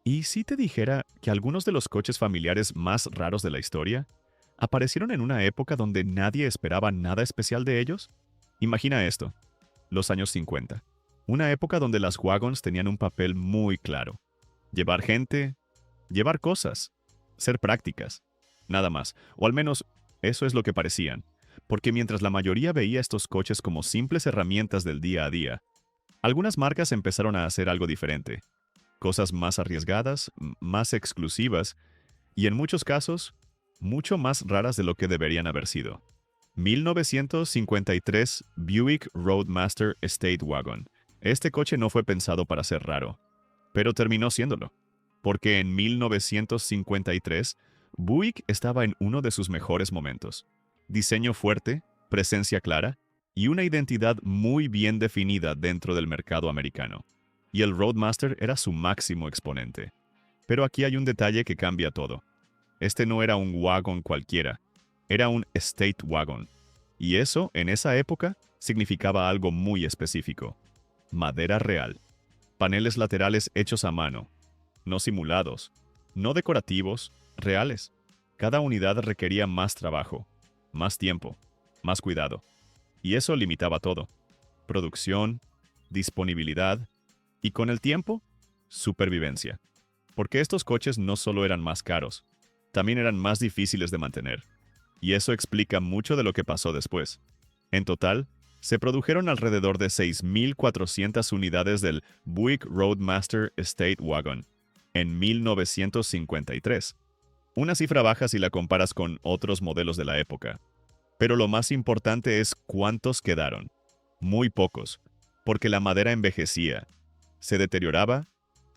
¿Y si te dijera que algunos de los coches familiares más raros de la historia aparecieron en una época donde nadie esperaba nada especial de ellos? Imagina esto, los años 50. Una época donde las wagons tenían un papel muy claro. Llevar gente, llevar cosas, ser prácticas, nada más. O al menos eso es lo que parecían. Porque mientras la mayoría veía estos coches como simples herramientas del día a día, algunas marcas empezaron a hacer algo diferente. Cosas más arriesgadas, más exclusivas y en muchos casos, mucho más raras de lo que deberían haber sido. 1953 Buick Roadmaster Estate Wagon. Este coche no fue pensado para ser raro, pero terminó siéndolo, porque en 1953 Buick estaba en uno de sus mejores momentos. Diseño fuerte, presencia clara y una identidad muy bien definida dentro del mercado americano. Y el Roadmaster era su máximo exponente. Pero aquí hay un detalle que cambia todo. Este no era un wagon cualquiera, era un estate wagon. Y eso, en esa época, significaba algo muy específico. Madera real. Paneles laterales hechos a mano. No simulados. No decorativos, reales. Cada unidad requería más trabajo, más tiempo, más cuidado. Y eso limitaba todo. Producción, disponibilidad y con el tiempo, supervivencia. Porque estos coches no solo eran más caros, también eran más difíciles de mantener. Y eso explica mucho de lo que pasó después. En total, se produjeron alrededor de 6.400 unidades del Buick Roadmaster Estate Wagon en 1953. Una cifra baja si la comparas con otros modelos de la época. Pero lo más importante es cuántos quedaron. Muy pocos, porque la madera envejecía, se deterioraba,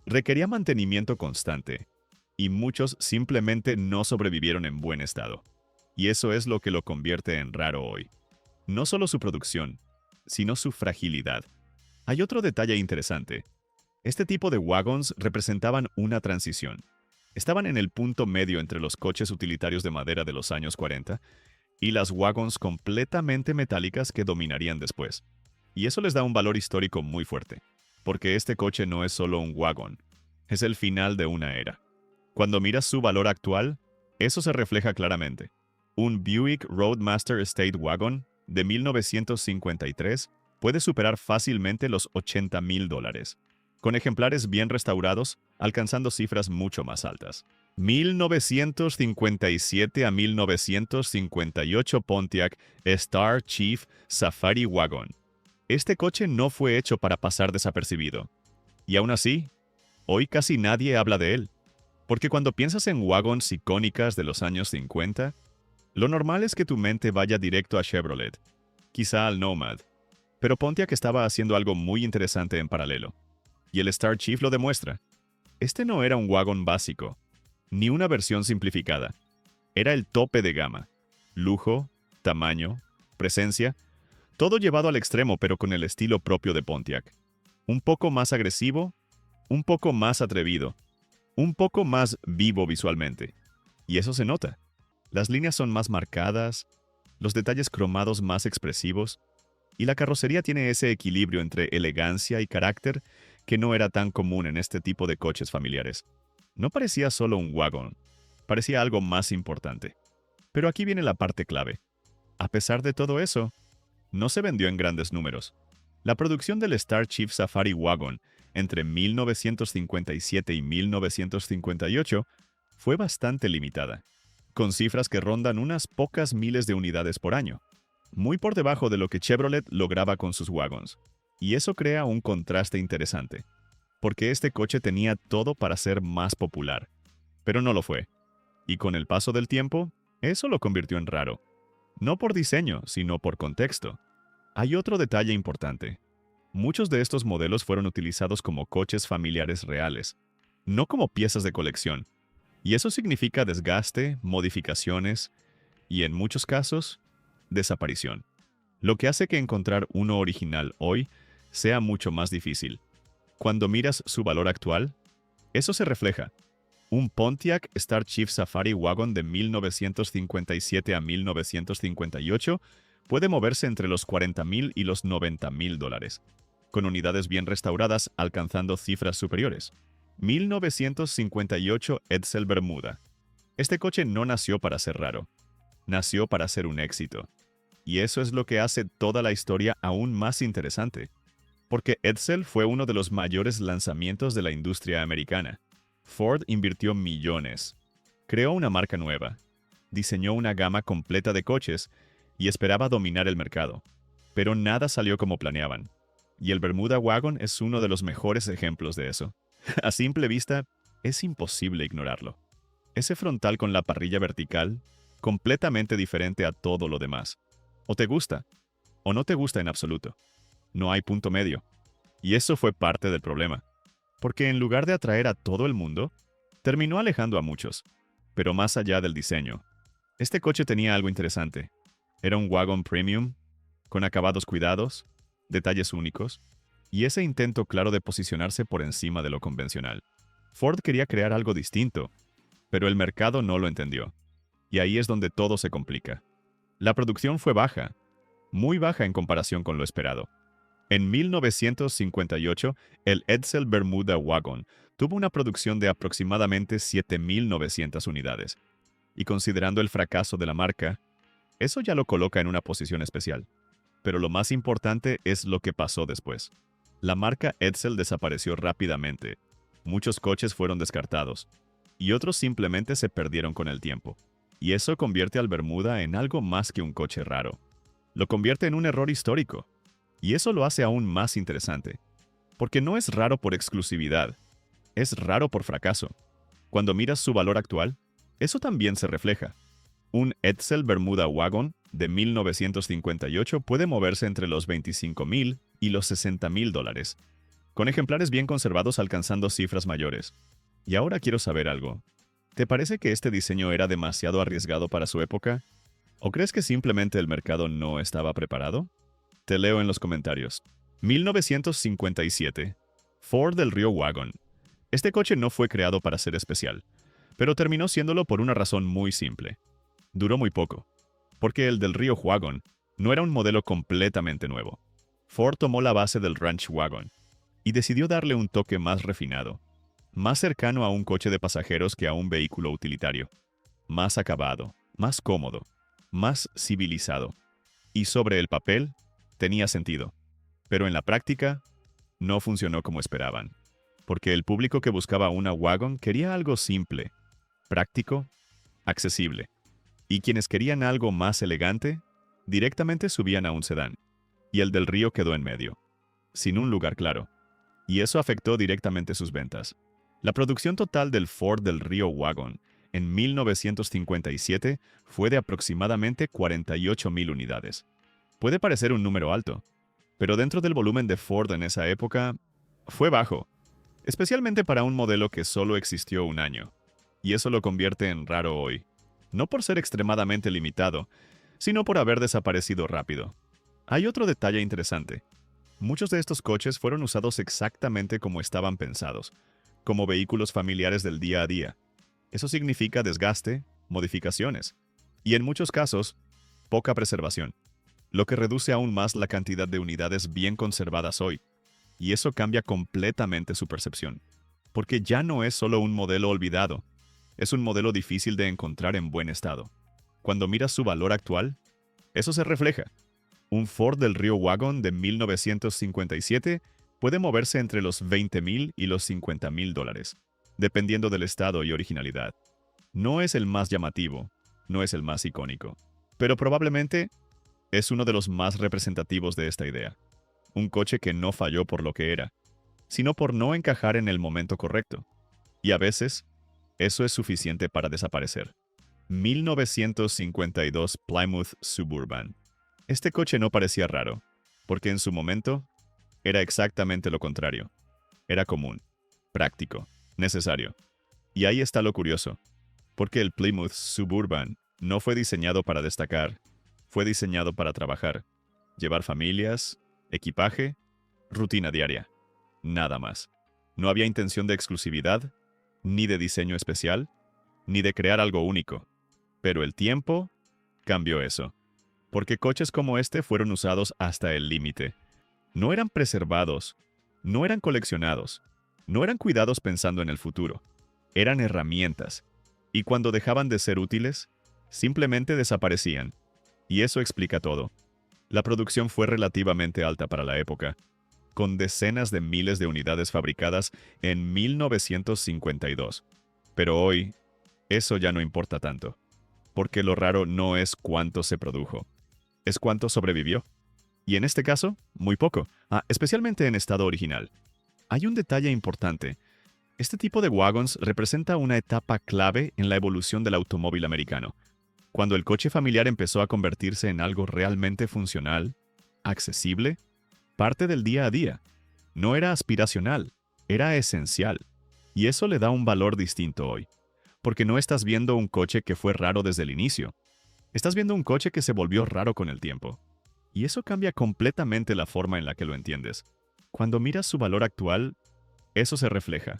requería mantenimiento constante, y muchos simplemente no sobrevivieron en buen estado. Y eso es lo que lo convierte en raro hoy. No solo su producción, sino su fragilidad. Hay otro detalle interesante. Este tipo de wagons representaban una transición. Estaban en el punto medio entre los coches utilitarios de madera de los años 40 y las wagons completamente metálicas que dominarían después. Y eso les da un valor histórico muy fuerte, porque este coche no es solo un wagon, es el final de una era. Cuando miras su valor actual, eso se refleja claramente. Un Buick Roadmaster Estate Wagon de 1953 puede superar fácilmente los $80,000, con ejemplares bien restaurados alcanzando cifras mucho más altas. 1957 a 1958 Pontiac Star Chief Safari Wagon. Este coche no fue hecho para pasar desapercibido. Y aún así, hoy casi nadie habla de él. Porque cuando piensas en wagons icónicas de los años 50, lo normal es que tu mente vaya directo a Chevrolet, quizá al Nomad. Pero Pontiac estaba haciendo algo muy interesante en paralelo. Y el Star Chief lo demuestra. Este no era un wagon básico, ni una versión simplificada. Era el tope de gama. Lujo, tamaño, presencia, todo llevado al extremo pero con el estilo propio de Pontiac. Un poco más agresivo, un poco más atrevido, un poco más vivo visualmente. Y eso se nota. Las líneas son más marcadas, los detalles cromados más expresivos, y la carrocería tiene ese equilibrio entre elegancia y carácter que no era tan común en este tipo de coches familiares. No parecía solo un wagon, parecía algo más importante. Pero aquí viene la parte clave. A pesar de todo eso, no se vendió en grandes números. La producción del Star Chief Safari Wagon entre 1957 y 1958 fue bastante limitada, con cifras que rondan unas pocas miles de unidades por año, muy por debajo de lo que Chevrolet lograba con sus wagons. Y eso crea un contraste interesante, porque este coche tenía todo para ser más popular, pero no lo fue. Y con el paso del tiempo, eso lo convirtió en raro. No por diseño, sino por contexto. Hay otro detalle importante. Muchos de estos modelos fueron utilizados como coches familiares reales, no como piezas de colección. Y eso significa desgaste, modificaciones y, en muchos casos, desaparición. Lo que hace que encontrar uno original hoy sea mucho más difícil. Cuando miras su valor actual, eso se refleja. Un Pontiac Star Chief Safari Wagon de 1957 a 1958 puede moverse entre los $40,000 y los $90,000, con unidades bien restauradas alcanzando cifras superiores. 1958 Edsel Bermuda. Este coche no nació para ser raro, nació para ser un éxito. Y eso es lo que hace toda la historia aún más interesante, porque Edsel fue uno de los mayores lanzamientos de la industria americana. Ford invirtió millones, creó una marca nueva, diseñó una gama completa de coches y esperaba dominar el mercado. Pero nada salió como planeaban. Y el Bermuda Wagon es uno de los mejores ejemplos de eso. A simple vista, es imposible ignorarlo. Ese frontal con la parrilla vertical, completamente diferente a todo lo demás. O te gusta, o no te gusta en absoluto. No hay punto medio. Y eso fue parte del problema. Porque en lugar de atraer a todo el mundo, terminó alejando a muchos. Pero más allá del diseño, este coche tenía algo interesante. Era un wagon premium, con acabados cuidados, detalles únicos, y ese intento claro de posicionarse por encima de lo convencional. Ford quería crear algo distinto, pero el mercado no lo entendió. Y ahí es donde todo se complica. La producción fue baja, muy baja en comparación con lo esperado. En 1958, el Edsel Bermuda Wagon tuvo una producción de aproximadamente 7.900 unidades. Y considerando el fracaso de la marca, eso ya lo coloca en una posición especial. Pero lo más importante es lo que pasó después. La marca Edsel desapareció rápidamente. Muchos coches fueron descartados, y otros simplemente se perdieron con el tiempo. Y eso convierte al Bermuda en algo más que un coche raro. Lo convierte en un error histórico. Y eso lo hace aún más interesante. Porque no es raro por exclusividad, es raro por fracaso. Cuando miras su valor actual, eso también se refleja. Un Edsel Bermuda Wagon de 1958 puede moverse entre los $25,000 y los $60,000, con ejemplares bien conservados alcanzando cifras mayores. Y ahora quiero saber algo. ¿Te parece que este diseño era demasiado arriesgado para su época? ¿O crees que simplemente el mercado no estaba preparado? Te leo en los comentarios. 1957. Ford del Rio Wagon. Este coche no fue creado para ser especial, pero terminó siéndolo por una razón muy simple. Duró muy poco, porque el del Rio Wagon no era un modelo completamente nuevo. Ford tomó la base del Ranch Wagon y decidió darle un toque más refinado, más cercano a un coche de pasajeros que a un vehículo utilitario, más acabado, más cómodo, más civilizado. Y sobre el papel, tenía sentido, pero en la práctica, no funcionó como esperaban, porque el público que buscaba una wagon quería algo simple, práctico, accesible. Y quienes querían algo más elegante, directamente subían a un sedán. Y el del Río quedó en medio, sin un lugar claro. Y eso afectó directamente sus ventas. La producción total del Ford del Rio Wagon en 1957 fue de aproximadamente 48,000 unidades. Puede parecer un número alto, pero dentro del volumen de Ford en esa época, fue bajo, especialmente para un modelo que solo existió un año. Y eso lo convierte en raro hoy. No por ser extremadamente limitado, sino por haber desaparecido rápido. Hay otro detalle interesante. Muchos de estos coches fueron usados exactamente como estaban pensados, como vehículos familiares del día a día. Eso significa desgaste, modificaciones, y en muchos casos, poca preservación, lo que reduce aún más la cantidad de unidades bien conservadas hoy. Y eso cambia completamente su percepción, porque ya no es solo un modelo olvidado, es un modelo difícil de encontrar en buen estado. Cuando miras su valor actual, eso se refleja. Un Ford del Rio Wagon de 1957 puede moverse entre los $20,000 y los $50,000, dependiendo del estado y originalidad. No es el más llamativo, no es el más icónico, pero probablemente es uno de los más representativos de esta idea. Un coche que no falló por lo que era, sino por no encajar en el momento correcto. Y a veces, eso es suficiente para desaparecer. 1952 Plymouth Suburban. Este coche no parecía raro, porque en su momento era exactamente lo contrario. Era común, práctico, necesario. Y ahí está lo curioso, porque el Plymouth Suburban no fue diseñado para destacar, fue diseñado para trabajar, llevar familias, equipaje, rutina diaria. Nada más. No había intención de exclusividad, ni de diseño especial, ni de crear algo único. Pero el tiempo cambió eso. Porque coches como este fueron usados hasta el límite. No eran preservados, no eran coleccionados, No eran cuidados pensando en el futuro, eran herramientas, y cuando dejaban de ser útiles, simplemente desaparecían. Y eso explica todo. La producción fue relativamente alta para la época, con decenas de miles de unidades fabricadas en 1952. Pero hoy, eso ya no importa tanto, porque lo raro no es cuánto se produjo, es cuánto sobrevivió. Y en este caso, muy poco, especialmente en estado original. Hay un detalle importante. Este tipo de wagons representa una etapa clave en la evolución del automóvil americano, cuando el coche familiar empezó a convertirse en algo realmente funcional, accesible, parte del día a día. No era aspiracional, era esencial. Y eso le da un valor distinto hoy, porque no estás viendo un coche que fue raro desde el inicio. Estás viendo un coche que se volvió raro con el tiempo. Y eso cambia completamente la forma en la que lo entiendes. Cuando miras su valor actual, eso se refleja.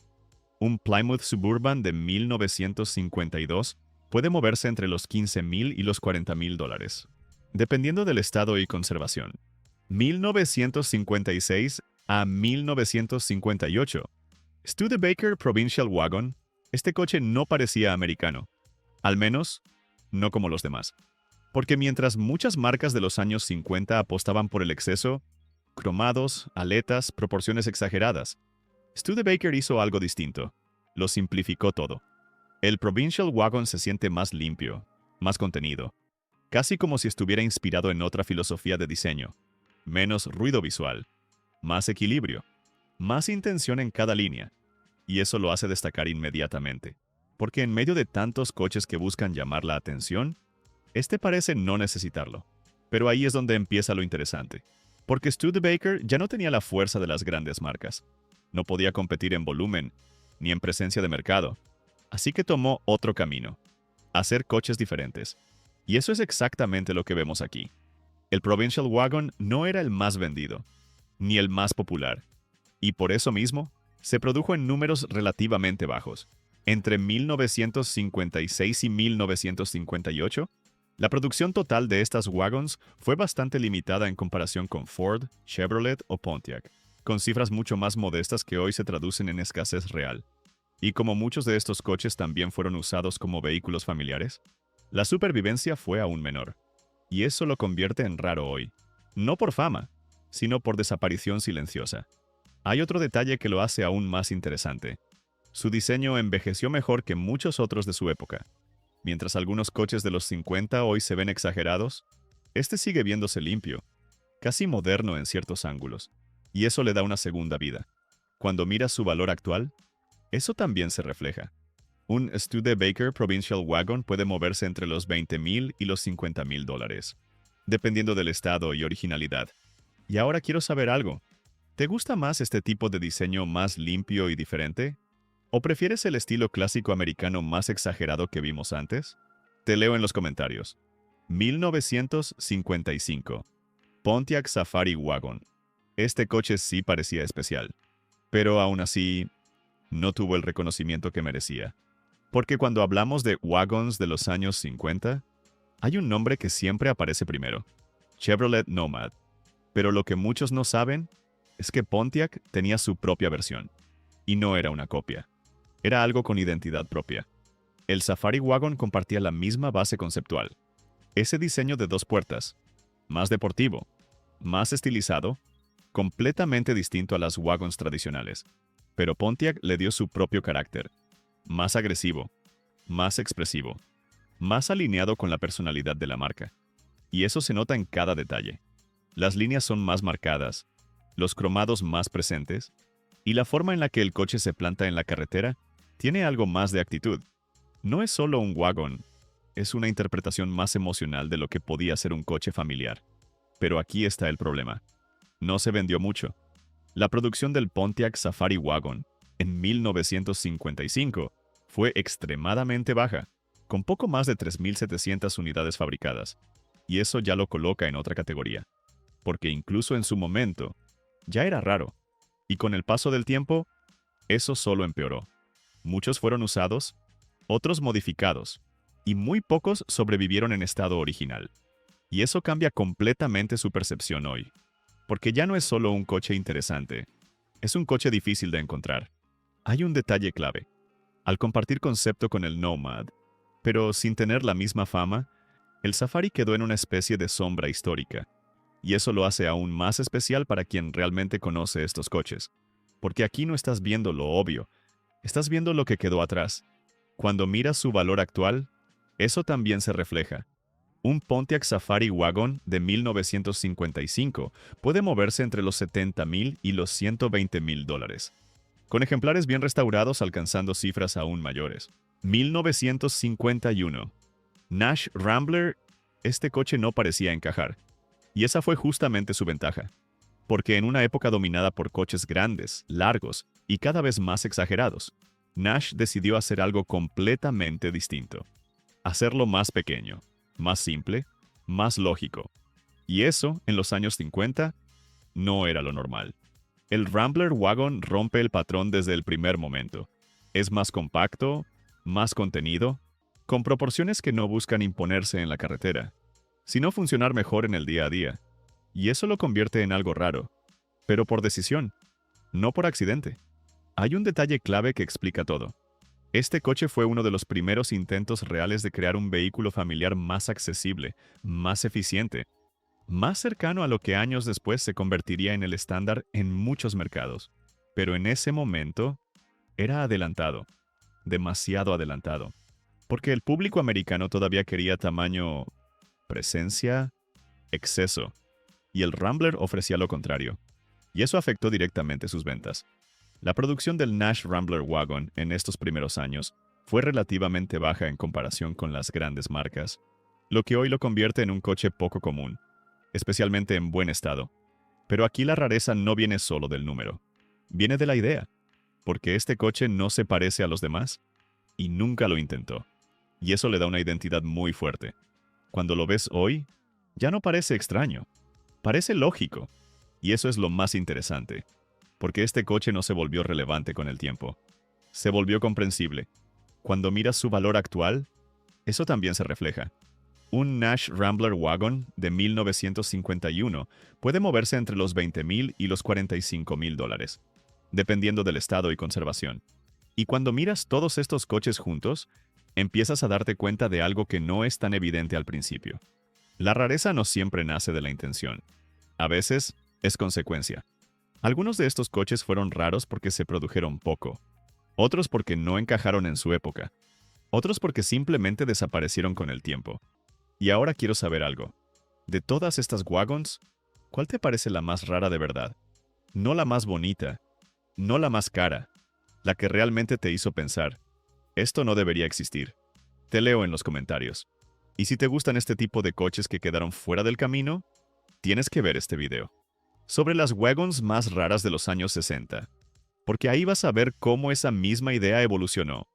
Un Plymouth Suburban de 1952 puede moverse entre los $15,000 y los $40,000, dependiendo del estado y conservación. 1956 a 1958. Studebaker Provincial Wagon. Este coche no parecía americano. Al menos, no como los demás. Porque mientras muchas marcas de los años 50 apostaban por el exceso, cromados, aletas, proporciones exageradas, Studebaker hizo algo distinto. Lo simplificó todo. El Provincial Wagon se siente más limpio, más contenido, casi como si estuviera inspirado en otra filosofía de diseño. Menos ruido visual, más equilibrio, más intención en cada línea. Y eso lo hace destacar inmediatamente. Porque en medio de tantos coches que buscan llamar la atención, este parece no necesitarlo. Pero ahí es donde empieza lo interesante. Porque Studebaker ya no tenía la fuerza de las grandes marcas. No podía competir en volumen, ni en presencia de mercado. Así que tomó otro camino. Hacer coches diferentes. Y eso es exactamente lo que vemos aquí. El Provincial Wagon no era el más vendido, ni el más popular. Y por eso mismo, se produjo en números relativamente bajos. Entre 1956 y 1958, la producción total de estas wagons fue bastante limitada en comparación con Ford, Chevrolet o Pontiac, con cifras mucho más modestas que hoy se traducen en escasez real. Y como muchos de estos coches también fueron usados como vehículos familiares, la supervivencia fue aún menor. Y eso lo convierte en raro hoy. No por fama, sino por desaparición silenciosa. Hay otro detalle que lo hace aún más interesante. Su diseño envejeció mejor que muchos otros de su época. Mientras algunos coches de los 50 hoy se ven exagerados, este sigue viéndose limpio, casi moderno en ciertos ángulos. Y eso le da una segunda vida. Cuando miras su valor actual, eso también se refleja. Un Studebaker Provincial Wagon puede moverse entre los $20,000 y los $50,000, dependiendo del estado y originalidad. Y ahora quiero saber algo. ¿Te gusta más este tipo de diseño más limpio y diferente? ¿O prefieres el estilo clásico americano más exagerado que vimos antes? Te leo en los comentarios. 1955. Pontiac Safari Wagon. Este coche sí parecía especial, pero aún así no tuvo el reconocimiento que merecía. Porque cuando hablamos de wagons de los años 50, hay un nombre que siempre aparece primero: Chevrolet Nomad. Pero lo que muchos no saben es que Pontiac tenía su propia versión. Y no era una copia. Era algo con identidad propia. El Safari Wagon compartía la misma base conceptual. Ese diseño de dos puertas, más deportivo, más estilizado, completamente distinto a las wagons tradicionales. Pero Pontiac le dio su propio carácter. Más agresivo, más expresivo, más alineado con la personalidad de la marca. Y eso se nota en cada detalle. Las líneas son más marcadas, los cromados más presentes, y la forma en la que el coche se planta en la carretera tiene algo más de actitud. No es solo un wagon, es una interpretación más emocional de lo que podía ser un coche familiar. Pero aquí está el problema. No se vendió mucho. La producción del Pontiac Safari Wagon en 1955 fue extremadamente baja, con poco más de 3,700 unidades fabricadas, y eso ya lo coloca en otra categoría, porque incluso en su momento ya era raro, y con el paso del tiempo, eso solo empeoró. Muchos fueron usados, otros modificados, y muy pocos sobrevivieron en estado original. Y eso cambia completamente su percepción hoy, porque ya no es solo un coche interesante, es un coche difícil de encontrar. Hay un detalle clave. Al compartir concepto con el Nomad, pero sin tener la misma fama, el Safari quedó en una especie de sombra histórica. Y eso lo hace aún más especial para quien realmente conoce estos coches. Porque aquí no estás viendo lo obvio, estás viendo lo que quedó atrás. Cuando miras su valor actual, eso también se refleja. Un Pontiac Safari Wagon de 1955 puede moverse entre los $70,000 y los $120,000, con ejemplares bien restaurados alcanzando cifras aún mayores. 1951. Nash Rambler. Este coche no parecía encajar. Y esa fue justamente su ventaja. Porque en una época dominada por coches grandes, largos y cada vez más exagerados, Nash decidió hacer algo completamente distinto. Hacerlo más pequeño, más simple, más lógico. Y eso, en los años 50, no era lo normal. El Rambler Wagon rompe el patrón desde el primer momento. Es más compacto, más contenido, con proporciones que no buscan imponerse en la carretera, sino funcionar mejor en el día a día. Y eso lo convierte en algo raro, pero por decisión, no por accidente. Hay un detalle clave que explica todo. Este coche fue uno de los primeros intentos reales de crear un vehículo familiar más accesible, más eficiente, más cercano a lo que años después se convertiría en el estándar en muchos mercados. Pero en ese momento, era adelantado, demasiado adelantado, porque el público americano todavía quería tamaño, presencia, exceso, y el Rambler ofrecía lo contrario, y eso afectó directamente sus ventas. La producción del Nash Rambler Wagon en estos primeros años fue relativamente baja en comparación con las grandes marcas, lo que hoy lo convierte en un coche poco común, especialmente en buen estado. Pero aquí la rareza no viene solo del número, viene de la idea, porque este coche no se parece a los demás y nunca lo intentó, y eso le da una identidad muy fuerte. Cuando lo ves hoy, ya no parece extraño, parece lógico, y eso es lo más interesante, porque este coche no se volvió relevante con el tiempo, se volvió comprensible. Cuando miras su valor actual, eso también se refleja. Un Nash Rambler Wagon de 1951 puede moverse entre los $20,000 y los $45,000, dependiendo del estado y conservación. Y cuando miras todos estos coches juntos, empiezas a darte cuenta de algo que no es tan evidente al principio. La rareza no siempre nace de la intención. A veces, es consecuencia. Algunos de estos coches fueron raros porque se produjeron poco. Otros porque no encajaron en su época. Otros porque simplemente desaparecieron con el tiempo. Y ahora quiero saber algo. De todas estas wagons, ¿cuál te parece la más rara de verdad? No la más bonita, no la más cara, la que realmente te hizo pensar, esto no debería existir. Te leo en los comentarios. Y si te gustan este tipo de coches que quedaron fuera del camino, tienes que ver este video. Sobre las wagons más raras de los años 60. Porque ahí vas a ver cómo esa misma idea evolucionó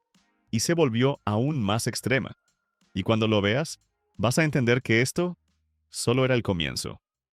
y se volvió aún más extrema. Y cuando lo veas, vas a entender que esto solo era el comienzo.